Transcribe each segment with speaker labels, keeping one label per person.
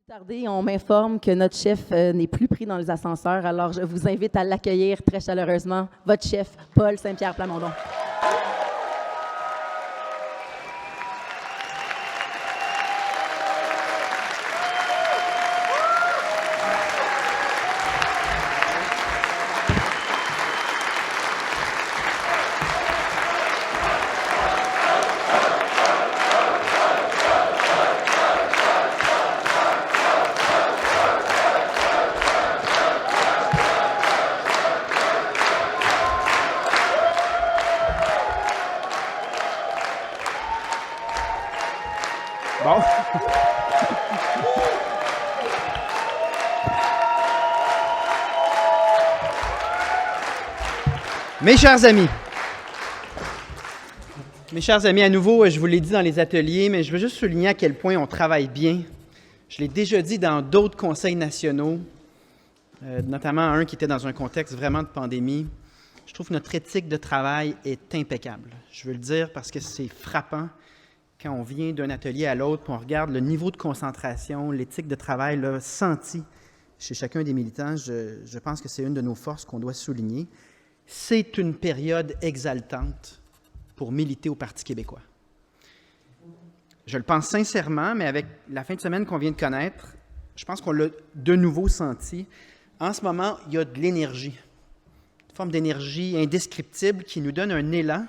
Speaker 1: Tardé, on m'informe que notre chef n'est plus pris dans les ascenseurs, alors je vous invite à l'accueillir très chaleureusement, votre chef, Paul Saint-Pierre Plamondon.
Speaker 2: Bon. Mes chers amis, à nouveau, je vous l'ai dit dans les ateliers, mais je veux juste souligner à quel point on travaille bien. Je l'ai déjà dit dans d'autres conseils nationaux, notamment un qui était dans un contexte vraiment de pandémie. Je trouve que notre éthique de travail est impeccable. Je veux le dire parce que c'est frappant. Quand on vient d'un atelier à l'autre, puis on regarde le niveau de concentration, l'éthique de travail là, senti chez chacun des militants, je pense que c'est une de nos forces qu'on doit souligner. C'est une période exaltante pour militer au Parti québécois. Je le pense sincèrement, mais avec la fin de semaine qu'on vient de connaître, je pense qu'on l'a de nouveau senti. En ce moment, il y a de l'énergie, une forme d'énergie indescriptible qui nous donne un élan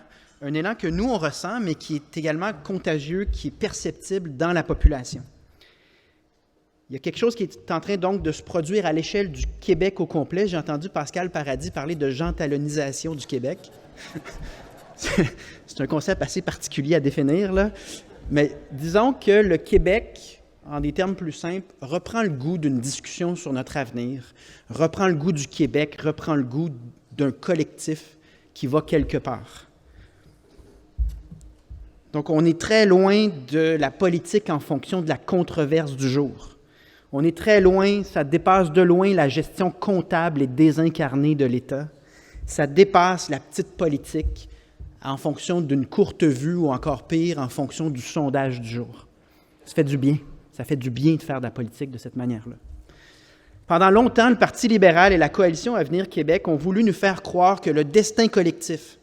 Speaker 2: que nous, on ressent, mais qui est également contagieux, qui est perceptible dans la population. Il y a quelque chose qui est en train donc de se produire à l'échelle du Québec au complet. J'ai entendu Pascal Paradis parler de gentalonisation du Québec. C'est un concept assez particulier à définir, là. Mais disons que le Québec, en des termes plus simples, reprend le goût d'une discussion sur notre avenir, reprend le goût du Québec, reprend le goût d'un collectif qui va quelque part. Donc, on est très loin de la politique en fonction de la controverse du jour. On est très loin, ça dépasse de loin la gestion comptable et désincarnée de l'État. Ça dépasse la petite politique en fonction d'une courte vue ou encore pire, en fonction du sondage du jour. Ça fait du bien. Ça fait du bien de faire de la politique de cette manière-là. Pendant longtemps, le Parti libéral et la Coalition Avenir Québec ont voulu nous faire croire que le destin collectif,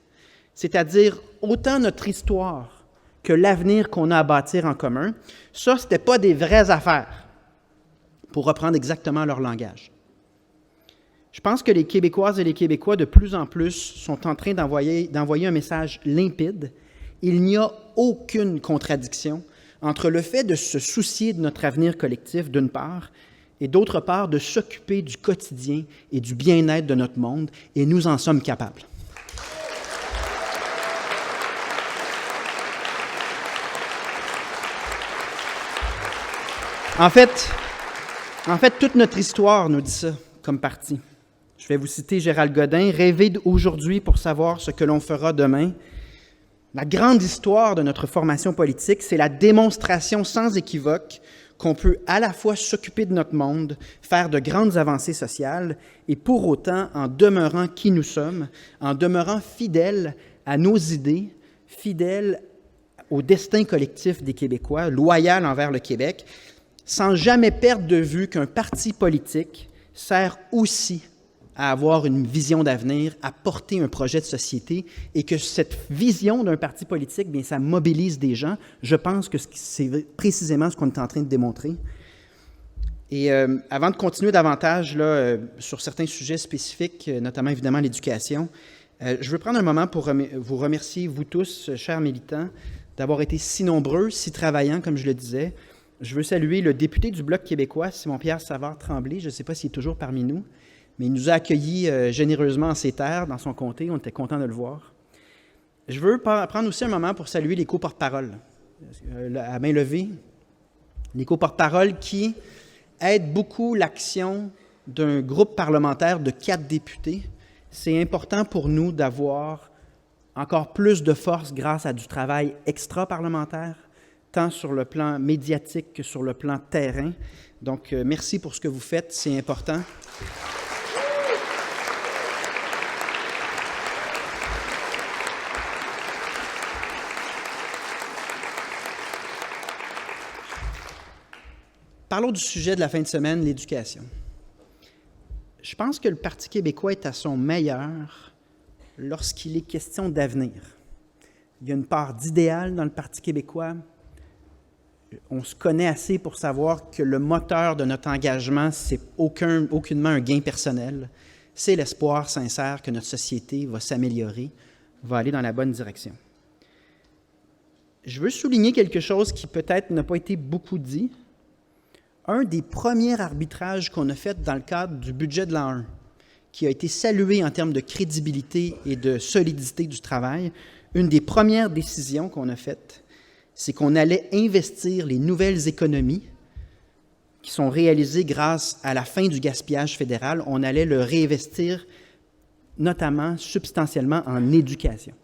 Speaker 2: c'est-à-dire autant notre histoire que l'avenir qu'on a à bâtir en commun, ça, ce n'était pas des vraies affaires, pour reprendre exactement leur langage. Je pense que les Québécoises et les Québécois, de plus en plus, sont en train d'envoyer un message limpide. Il n'y a aucune contradiction entre le fait de se soucier de notre avenir collectif, d'une part, et d'autre part, de s'occuper du quotidien et du bien-être de notre monde, et nous en sommes capables. En fait, toute notre histoire nous dit ça, comme parti. Je vais vous citer Gérald Godin, « Rêver aujourd'hui pour savoir ce que l'on fera demain ». La grande histoire de notre formation politique, c'est la démonstration sans équivoque qu'on peut à la fois s'occuper de notre monde, faire de grandes avancées sociales, et pour autant, en demeurant qui nous sommes, en demeurant fidèles à nos idées, fidèles au destin collectif des Québécois, loyal envers le Québec, sans jamais perdre de vue qu'un parti politique sert aussi à avoir une vision d'avenir, à porter un projet de société, et que cette vision d'un parti politique, bien, ça mobilise des gens. Je pense que c'est précisément ce qu'on est en train de démontrer. Et avant de continuer davantage là, sur certains sujets spécifiques, notamment évidemment l'éducation, je veux prendre un moment pour vous remercier, vous tous, chers militants, d'avoir été si nombreux, si travaillants, comme je le disais. Je veux saluer le député du Bloc québécois, Simon-Pierre Savard-Tremblay. Je ne sais pas s'il est toujours parmi nous, mais il nous a accueillis généreusement en ses terres, dans son comté. On était contents de le voir. Je veux prendre aussi un moment pour saluer les co-porte-paroles, à main levée. Les co-porte-paroles qui aident beaucoup l'action d'un groupe parlementaire de 4 députés. C'est important pour nous d'avoir encore plus de force grâce à du travail extra-parlementaire, tant sur le plan médiatique que sur le plan terrain. Donc, merci pour ce que vous faites, c'est important. Parlons du sujet de la fin de semaine, l'éducation. Je pense que le Parti québécois est à son meilleur lorsqu'il est question d'avenir. Il y a une part d'idéal dans le Parti québécois. On se connaît assez pour savoir que le moteur de notre engagement, c'est aucunement un gain personnel. C'est l'espoir sincère que notre société va s'améliorer, va aller dans la bonne direction. Je veux souligner quelque chose qui peut-être n'a pas été beaucoup dit. Un des premiers arbitrages qu'on a fait dans le cadre du budget de l'an 1, qui a été salué en termes de crédibilité et de solidité du travail, une des premières décisions qu'on a faites, c'est qu'on allait investir les nouvelles économies qui sont réalisées grâce à la fin du gaspillage fédéral, on allait le réinvestir notamment, substantiellement, en éducation.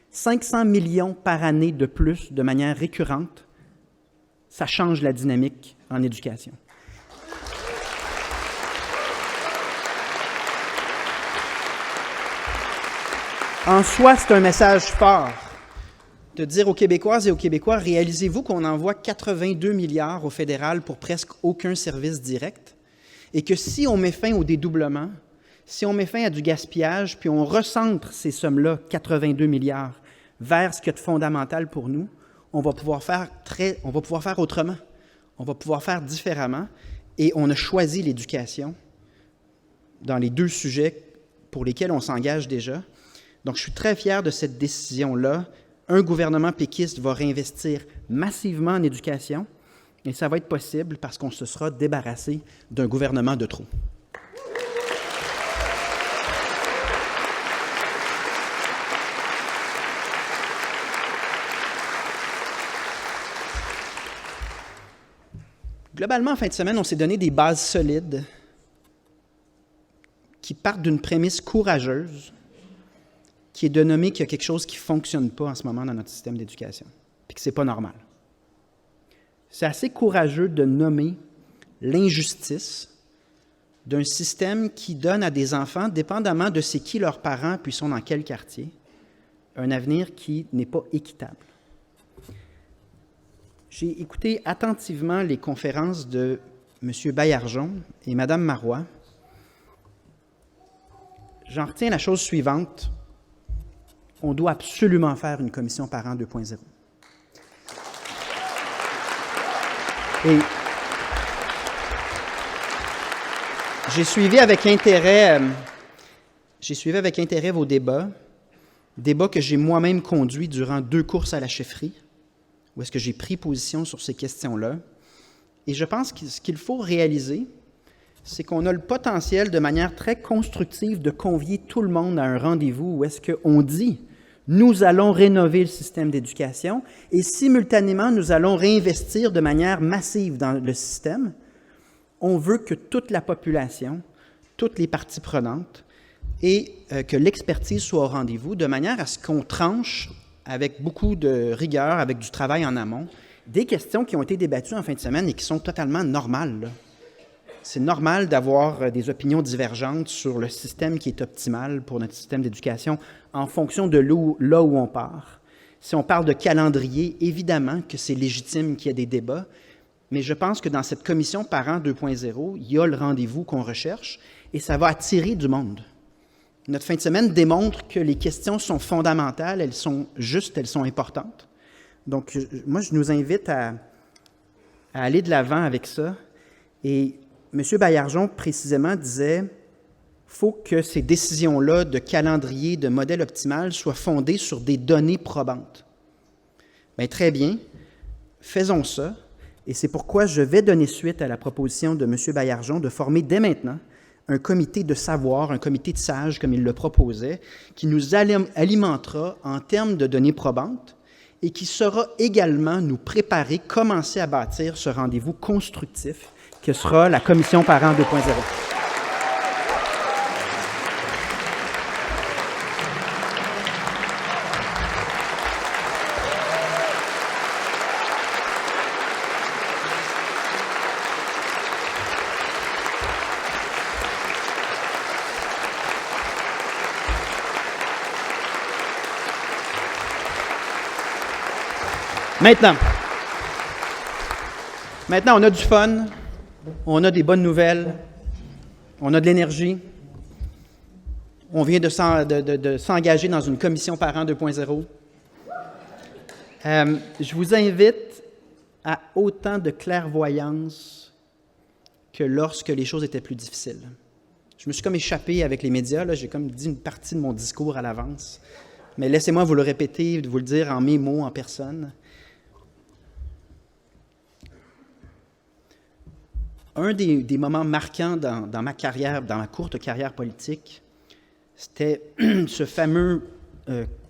Speaker 2: 500 millions par année de plus de manière récurrente, ça change la dynamique en éducation. En soi, c'est un message fort de dire aux Québécoises et aux Québécois, réalisez-vous qu'on envoie 82 milliards au fédéral pour presque aucun service direct et que si on met fin au dédoublement, si on met fin à du gaspillage, puis on recentre ces sommes-là, 82 milliards, vers ce qu'il y a de fondamental pour nous, on va pouvoir faire autrement, on va pouvoir faire différemment et on a choisi l'éducation dans les deux sujets pour lesquels on s'engage déjà. Donc, je suis très fier de cette décision-là. Un gouvernement péquiste va réinvestir massivement en éducation et ça va être possible parce qu'on se sera débarrassé d'un gouvernement de trop. Globalement, en fin de semaine, on s'est donné des bases solides qui partent d'une prémisse courageuse qui est de nommer qu'il y a quelque chose qui ne fonctionne pas en ce moment dans notre système d'éducation, puis que ce n'est pas normal. C'est assez courageux de nommer l'injustice d'un système qui donne à des enfants, dépendamment de c'est qui leurs parents puis sont dans quel quartier, un avenir qui n'est pas équitable. J'ai écouté attentivement les conférences de M. Baillargeon et Mme Marois. J'en retiens la chose suivante. On doit absolument faire une commission parents 2.0. Et j'ai suivi avec intérêt vos débats que j'ai moi-même conduits durant 2 courses à la chefferie, où est-ce que j'ai pris position sur ces questions-là. Et je pense que ce qu'il faut réaliser, c'est qu'on a le potentiel, de manière très constructive, de convier tout le monde à un rendez-vous où est-ce qu'on dit « nous allons rénover le système d'éducation » et simultanément, nous allons réinvestir de manière massive dans le système. On veut que toute la population, toutes les parties prenantes, et que l'expertise soit au rendez-vous, de manière à ce qu'on tranche avec beaucoup de rigueur, avec du travail en amont, des questions qui ont été débattues en fin de semaine et qui sont totalement normales, là. C'est normal d'avoir des opinions divergentes sur le système qui est optimal pour notre système d'éducation en fonction de là où on part. Si on parle de calendrier, évidemment que c'est légitime qu'il y ait des débats, mais je pense que dans cette commission Parents 2.0, il y a le rendez-vous qu'on recherche et ça va attirer du monde. Notre fin de semaine démontre que les questions sont fondamentales, elles sont justes, elles sont importantes. Donc, moi, je nous invite à aller de l'avant avec ça. Et M. Baillargeon, précisément, disait qu'il faut que ces décisions-là de calendrier, de modèle optimal, soient fondées sur des données probantes. Bien, très bien, faisons ça. Et c'est pourquoi je vais donner suite à la proposition de M. Baillargeon de former dès maintenant un comité de savoir, un comité de sages, comme il le proposait, qui nous alimentera en termes de données probantes et qui saura également nous préparer, commencer à bâtir ce rendez-vous constructif que sera la commission Parents 2.0. Maintenant, Maintenant, on a du fun, on a des bonnes nouvelles, on a de l'énergie. On vient de s'engager dans une commission parent 2.0. Je vous invite à autant de clairvoyance que lorsque les choses étaient plus difficiles. Je me suis comme échappé avec les médias, là, j'ai comme dit une partie de mon discours à l'avance. Mais laissez-moi vous le répéter, vous le dire en mes mots, en personne. Un des moments marquants dans ma carrière, dans ma courte carrière politique, c'était ce fameux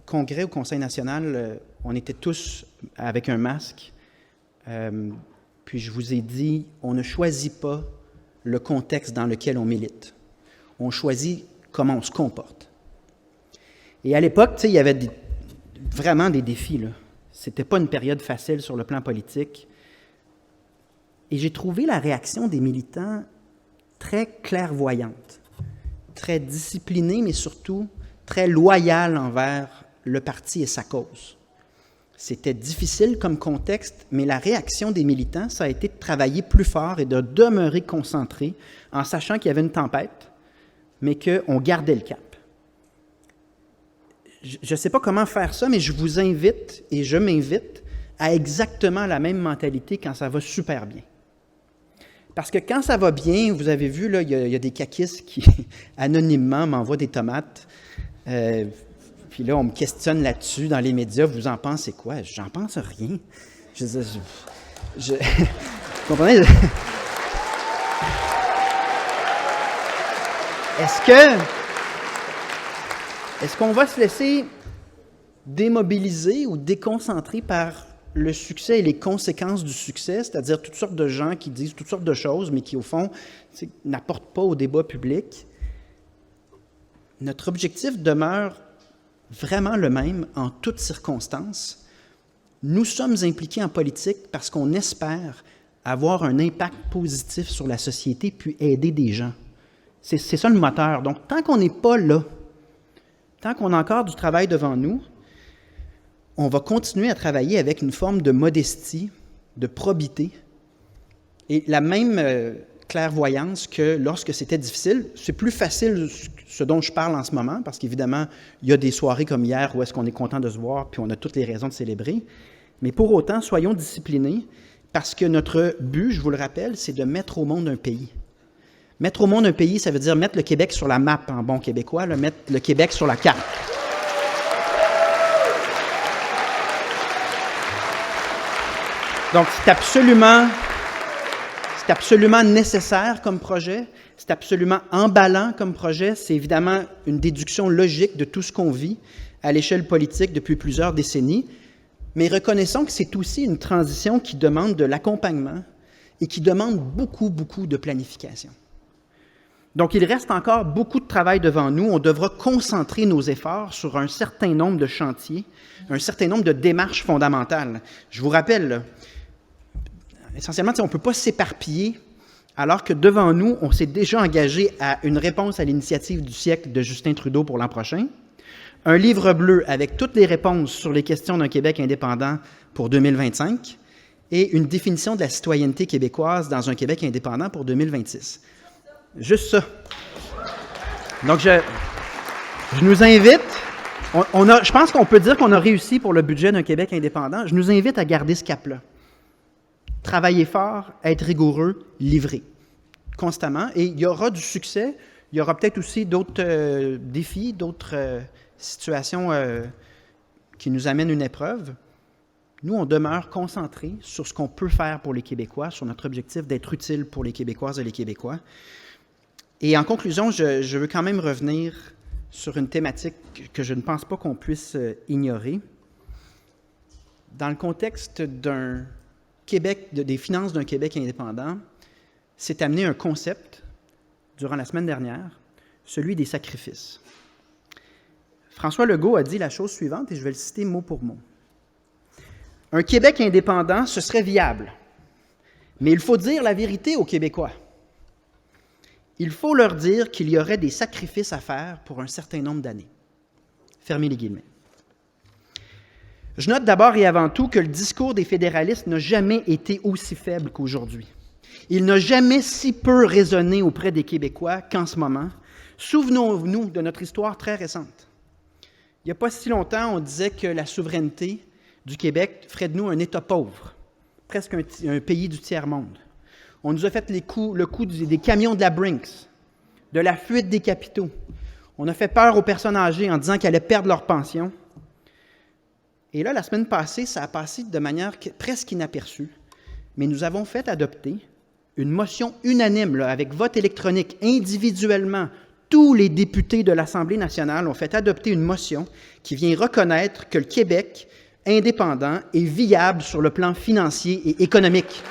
Speaker 2: congrès au Conseil national. On était tous avec un masque. Puis je vous ai dit, on ne choisit pas le contexte dans lequel on milite. On choisit comment on se comporte. Et à l'époque, il y avait vraiment des défis. Ce n'était pas une période facile sur le plan politique. Et j'ai trouvé la réaction des militants très clairvoyante, très disciplinée, mais surtout très loyale envers le parti et sa cause. C'était difficile comme contexte, mais la réaction des militants, ça a été de travailler plus fort et de demeurer concentré en sachant qu'il y avait une tempête, mais qu'on gardait le cap. Je ne sais pas comment faire ça, mais je vous invite et je m'invite à exactement la même mentalité quand ça va super bien. Parce que quand ça va bien, vous avez vu, là, il y a des caquistes qui, anonymement, m'envoient des tomates. Puis là, on me questionne là-dessus dans les médias. Vous en pensez quoi? J'en pense rien. Vous comprenez? Est-ce qu'on va se laisser démobiliser ou déconcentrer par le succès et les conséquences du succès, c'est-à-dire toutes sortes de gens qui disent toutes sortes de choses, mais qui, au fond, n'apportent pas au débat public? Notre objectif demeure vraiment le même en toutes circonstances. Nous sommes impliqués en politique parce qu'on espère avoir un impact positif sur la société puis aider des gens. C'est ça le moteur. Donc, tant qu'on n'est pas là, tant qu'on a encore du travail devant nous, on va continuer à travailler avec une forme de modestie, de probité et la même clairvoyance que lorsque c'était difficile. C'est plus facile ce dont je parle en ce moment, parce qu'évidemment, il y a des soirées comme hier où est-ce qu'on est content de se voir, puis on a toutes les raisons de célébrer. Mais pour autant, soyons disciplinés, parce que notre but, je vous le rappelle, c'est de mettre au monde un pays. Mettre au monde un pays, ça veut dire mettre le Québec sur la map en bon québécois, mettre le Québec sur la carte. Donc, c'est absolument nécessaire comme projet, c'est absolument emballant comme projet, c'est évidemment une déduction logique de tout ce qu'on vit à l'échelle politique depuis plusieurs décennies, mais reconnaissons que c'est aussi une transition qui demande de l'accompagnement et qui demande beaucoup, beaucoup de planification. Donc, il reste encore beaucoup de travail devant nous. On devra concentrer nos efforts sur un certain nombre de chantiers, un certain nombre de démarches fondamentales. Je vous rappelle, là, essentiellement, on ne peut pas s'éparpiller alors que devant nous, on s'est déjà engagé à une réponse à l'initiative du siècle de Justin Trudeau pour l'an prochain, un livre bleu avec toutes les réponses sur les questions d'un Québec indépendant pour 2025 et une définition de la citoyenneté québécoise dans un Québec indépendant pour 2026. Juste ça. Donc, je nous invite, je pense qu'on peut dire qu'on a réussi pour le budget d'un Québec indépendant. Je nous invite à garder ce cap-là. Travailler fort, être rigoureux, livrer constamment. Et il y aura du succès. Il y aura peut-être aussi d'autres défis, d'autres situations qui nous amènent une épreuve. Nous, on demeure concentrés sur ce qu'on peut faire pour les Québécois, sur notre objectif d'être utile pour les Québécoises et les Québécois. Et en conclusion, je veux quand même revenir sur une thématique que je ne pense pas qu'on puisse ignorer. Dans le contexte d'un Québec, des finances d'un Québec indépendant, s'est amené un concept, durant la semaine dernière, celui des sacrifices. François Legault a dit la chose suivante, et je vais le citer mot pour mot. Un Québec indépendant, ce serait viable, mais il faut dire la vérité aux Québécois. Il faut leur dire qu'il y aurait des sacrifices à faire pour un certain nombre d'années. Fermez les guillemets. Je note d'abord et avant tout que le discours des fédéralistes n'a jamais été aussi faible qu'aujourd'hui. Il n'a jamais si peu résonné auprès des Québécois qu'en ce moment. Souvenons-nous de notre histoire très récente. Il n'y a pas si longtemps, on disait que la souveraineté du Québec ferait de nous un État pauvre, presque un pays du tiers-monde. On nous a fait le coup des camions de la Brinks, de la fuite des capitaux. On a fait peur aux personnes âgées en disant qu'elles allaient perdre leur pension. Et là, la semaine passée, ça a passé de manière presque inaperçue, mais nous avons fait adopter une motion unanime, là, avec vote électronique, individuellement. Tous les députés de l'Assemblée nationale ont fait adopter une motion qui vient reconnaître que le Québec indépendant est viable sur le plan financier et économique.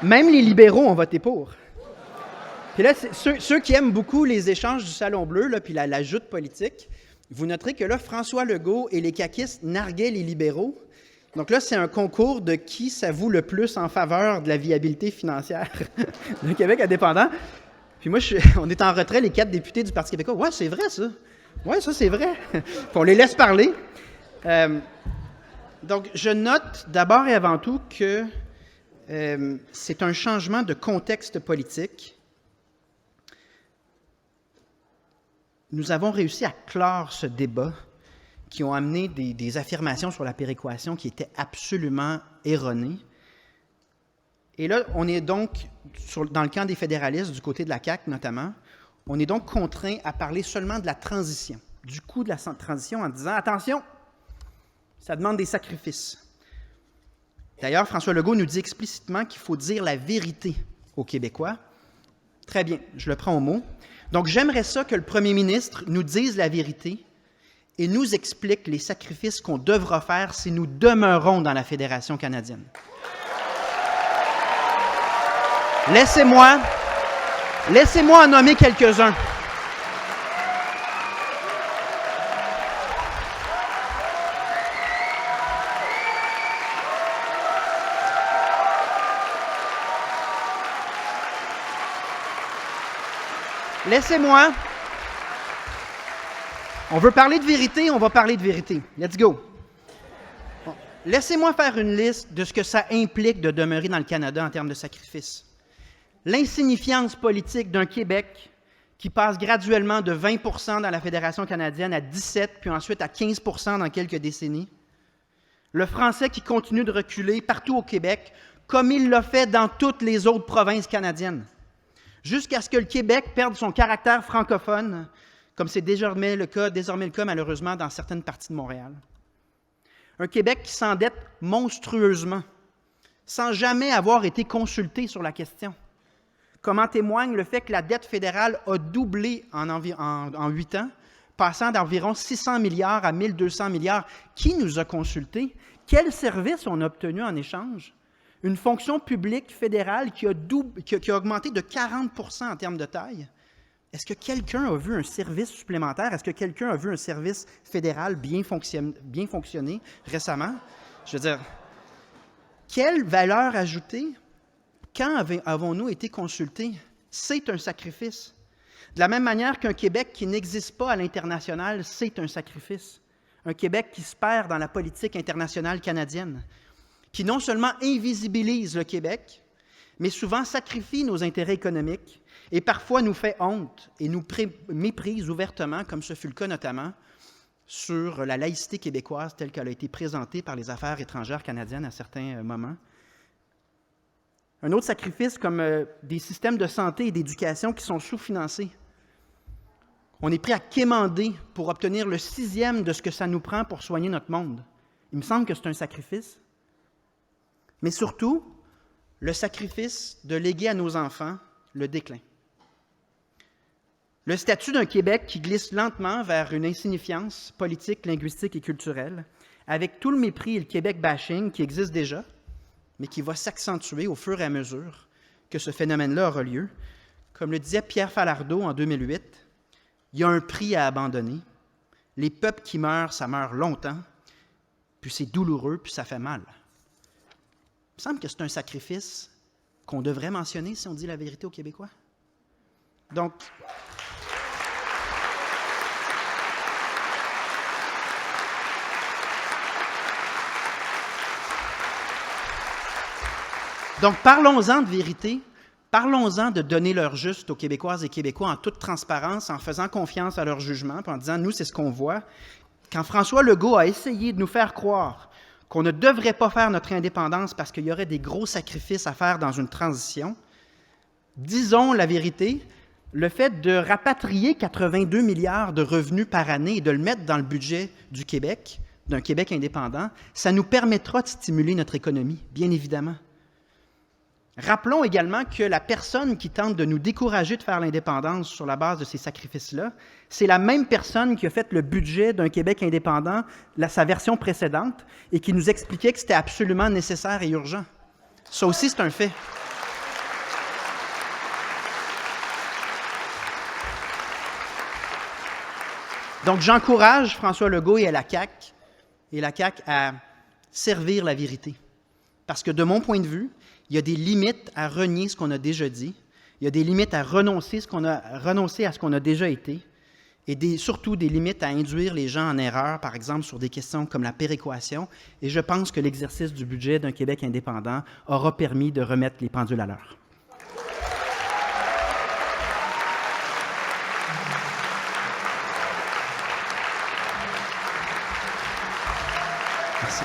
Speaker 2: Même les libéraux ont voté pour. Puis là, ceux qui aiment beaucoup les échanges du Salon Bleu, là, puis la joute politique, vous noterez que là, François Legault et les caquistes narguaient les libéraux. Donc là, c'est un concours de qui s'avoue le plus en faveur de la viabilité financière du Québec indépendant. Puis moi, on est en retrait, les 4 députés du Parti québécois. Ouais, c'est vrai, ça. Ouais, ça, c'est vrai. Puis on les laisse parler. Donc, je note d'abord et avant tout que c'est un changement de contexte politique. Nous avons réussi à clore ce débat qui ont amené des affirmations sur la péréquation qui étaient absolument erronées. Et là, on est donc, dans le camp des fédéralistes, du côté de la CAQ notamment, on est donc contraint à parler seulement de la transition, du coût de la transition en disant « Attention, ça demande des sacrifices ». D'ailleurs, François Legault nous dit explicitement qu'il faut dire la vérité aux Québécois. Très bien, je le prends au mot. Donc, j'aimerais ça que le premier ministre nous dise la vérité et nous explique les sacrifices qu'on devra faire si nous demeurons dans la Fédération canadienne. Laissez-moi en nommer quelques-uns. Laissez-moi. On veut parler de vérité, on va parler de vérité. Let's go. Bon. Laissez-moi faire une liste de ce que ça implique de demeurer dans le Canada en termes de sacrifices. L'insignifiance politique d'un Québec qui passe graduellement de 20 % dans la Fédération canadienne à 17 puis ensuite à 15 % dans quelques décennies. Le français qui continue de reculer partout au Québec, comme il l'a fait dans toutes les autres provinces canadiennes, jusqu'à ce que le Québec perde son caractère francophone, comme c'est désormais le cas malheureusement dans certaines parties de Montréal. Un Québec qui s'endette monstrueusement, sans jamais avoir été consulté sur la question. Comme en témoigne le fait que la dette fédérale a doublé en 8 ans, passant d'environ 600 milliards à 1 200 milliards. Qui nous a consultés? Quels services on a obtenus en échange? Une fonction publique fédérale qui a augmenté de 40 % en termes de taille. Est-ce que quelqu'un a vu un service supplémentaire? Est-ce que quelqu'un a vu un service fédéral bien fonctionner récemment? Je veux dire, quelle valeur ajoutée? Quand avons-nous été consultés? C'est un sacrifice. De la même manière qu'un Québec qui n'existe pas à l'international, c'est un sacrifice. Un Québec qui se perd dans la politique internationale canadienne, qui non seulement invisibilise le Québec, mais souvent sacrifie nos intérêts économiques et parfois nous fait honte et nous méprise ouvertement, comme ce fut le cas notamment sur la laïcité québécoise telle qu'elle a été présentée par les Affaires étrangères canadiennes à certains moments. Un autre sacrifice comme des systèmes de santé et d'éducation qui sont sous-financés. On est prêt à quémander pour obtenir le 6e de ce que ça nous prend pour soigner notre monde. Il me semble que c'est un sacrifice. Mais surtout, le sacrifice de léguer à nos enfants le déclin. Le statut d'un Québec qui glisse lentement vers une insignifiance politique, linguistique et culturelle, avec tout le mépris et le Québec bashing qui existe déjà, mais qui va s'accentuer au fur et à mesure que ce phénomène-là aura lieu. Comme le disait Pierre Falardeau en 2008, il y a un prix à abandonner. Les peuples qui meurent, ça meurt longtemps, puis c'est douloureux, puis ça fait mal. Il me semble que c'est un sacrifice qu'on devrait mentionner si on dit la vérité aux Québécois. Donc, parlons-en de vérité, parlons-en de donner leur juste aux Québécoises et Québécois en toute transparence, en faisant confiance à leur jugement, puis en disant, nous, c'est ce qu'on voit. Quand François Legault a essayé de nous faire croire qu'on ne devrait pas faire notre indépendance parce qu'il y aurait des gros sacrifices à faire dans une transition, disons la vérité, le fait de rapatrier 82 milliards de revenus par année et de le mettre dans le budget du Québec, d'un Québec indépendant, ça nous permettra de stimuler notre économie, bien évidemment. Rappelons également que la personne qui tente de nous décourager de faire l'indépendance sur la base de ces sacrifices-là, c'est la même personne qui a fait le budget d'un Québec indépendant, sa version précédente, et qui nous expliquait que c'était absolument nécessaire et urgent. Ça aussi, c'est un fait. Donc, j'encourage François Legault et la CAQ à servir la vérité. Parce que de mon point de vue, il y a des limites à renier ce qu'on a déjà dit. Il y a des limites à renoncer à ce qu'on a déjà été. Et surtout des limites à induire les gens en erreur, par exemple, sur des questions comme la péréquation. Et je pense que l'exercice du budget d'un Québec indépendant aura permis de remettre les pendules à l'heure. Merci.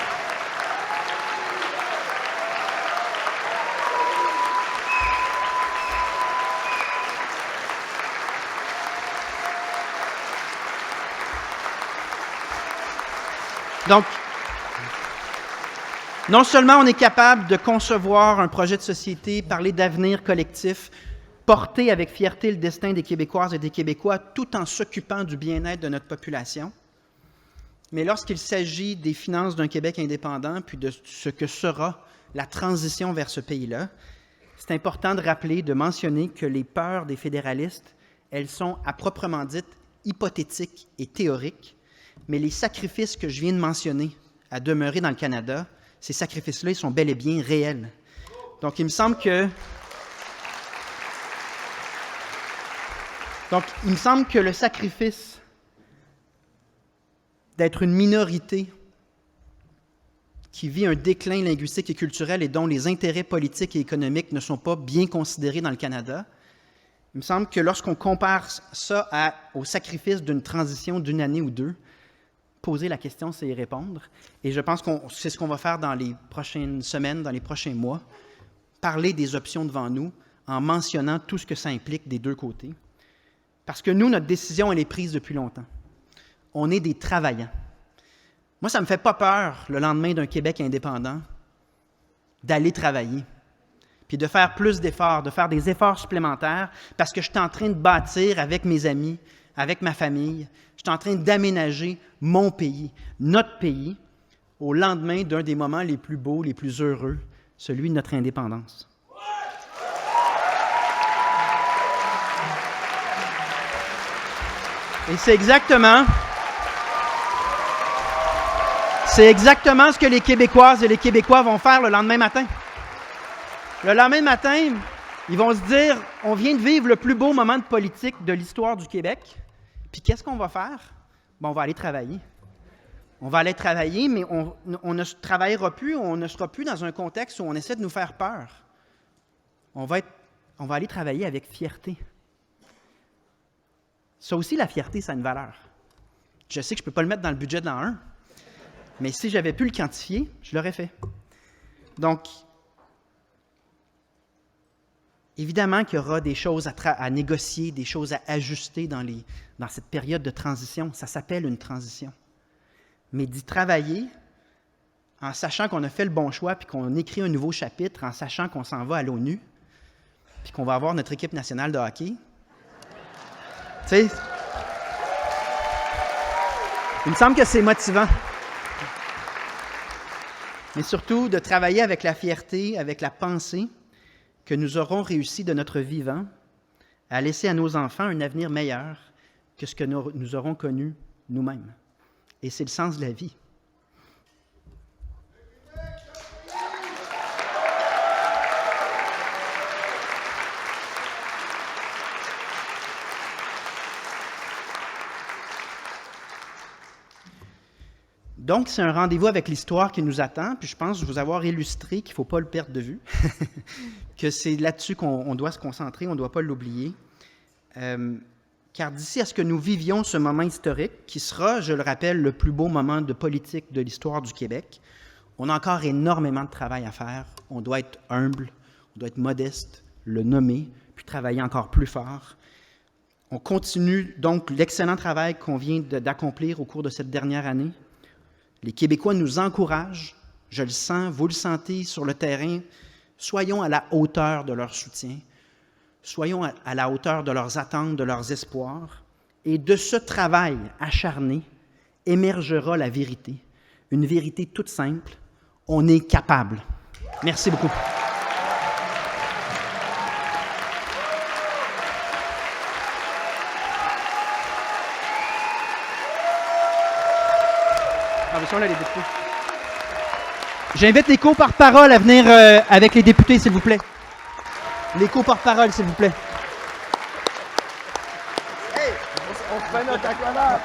Speaker 2: Donc, non seulement on est capable de concevoir un projet de société, parler d'avenir collectif, porter avec fierté le destin des Québécoises et des Québécois tout en s'occupant du bien-être de notre population, mais lorsqu'il s'agit des finances d'un Québec indépendant, puis de ce que sera la transition vers ce pays-là, c'est important de rappeler, de mentionner que les peurs des fédéralistes, elles sont à proprement dites hypothétiques et théoriques, mais les sacrifices que je viens de mentionner à demeurer dans le Canada, ces sacrifices-là, ils sont bel et bien réels. Donc, il me semble que le sacrifice d'être une minorité qui vit un déclin linguistique et culturel et dont les intérêts politiques et économiques ne sont pas bien considérés dans le Canada, il me semble que lorsqu'on compare ça au sacrifice d'une transition d'une année ou deux, poser la question, c'est y répondre. Et je pense que c'est ce qu'on va faire dans les prochaines semaines, dans les prochains mois, parler des options devant nous en mentionnant tout ce que ça implique des deux côtés. Parce que nous, notre décision, elle est prise depuis longtemps. On est des travaillants. Moi, ça ne me fait pas peur, le lendemain d'un Québec indépendant, d'aller travailler, puis de faire plus d'efforts, de faire des efforts supplémentaires, parce que je suis en train de bâtir avec mes amis, avec ma famille, je suis en train d'aménager mon pays, notre pays, au lendemain d'un des moments les plus beaux, les plus heureux, celui de notre indépendance. Et c'est exactement ce que les Québécoises et les Québécois vont faire le lendemain matin. Le lendemain matin, ils vont se dire, on vient de vivre le plus beau moment de politique de l'histoire du Québec, puis qu'est-ce qu'on va faire? Bon, on va aller travailler. On va aller travailler, mais on ne travaillera plus, on ne sera plus dans un contexte où on essaie de nous faire peur. On va aller travailler avec fierté. Ça aussi, la fierté, ça a une valeur. Je sais que je ne peux pas le mettre dans le budget de l'an 1, mais si j'avais pu le quantifier, je l'aurais fait. Donc, évidemment qu'il y aura des choses à négocier, des choses à ajuster dans cette période de transition. Ça s'appelle une transition. Mais d'y travailler en sachant qu'on a fait le bon choix, puis qu'on écrit un nouveau chapitre, en sachant qu'on s'en va à l'ONU, puis qu'on va avoir notre équipe nationale de hockey. Tu sais, il me semble que c'est motivant. mais surtout de travailler avec la fierté, avec la pensée que nous aurons réussi de notre vivant à laisser à nos enfants un avenir meilleur que ce que nous aurons connu nous-mêmes. Et c'est le sens de la vie. Donc, c'est un rendez-vous avec l'histoire qui nous attend, puis je pense vous avoir illustré qu'il ne faut pas le perdre de vue, que c'est là-dessus qu'on doit se concentrer, on ne doit pas l'oublier. Car d'ici à ce que nous vivions ce moment historique, qui sera, je le rappelle, le plus beau moment de politique de l'histoire du Québec, on a encore énormément de travail à faire. On doit être humble, on doit être modeste, le nommer, puis travailler encore plus fort. On continue donc l'excellent travail qu'on vient d'accomplir au cours de cette dernière année. Les Québécois nous encouragent, je le sens, vous le sentez sur le terrain. Soyons à la hauteur de leur soutien, soyons à la hauteur de leurs attentes, de leurs espoirs. Et de ce travail acharné émergera la vérité, une vérité toute simple. On est capable. Merci beaucoup. Là, les députés. J'invite les co-porte-parole à venir avec les députés, s'il vous plaît. Les co-porte-parole, s'il vous plaît.
Speaker 3: Hey, on se fait notre accolade.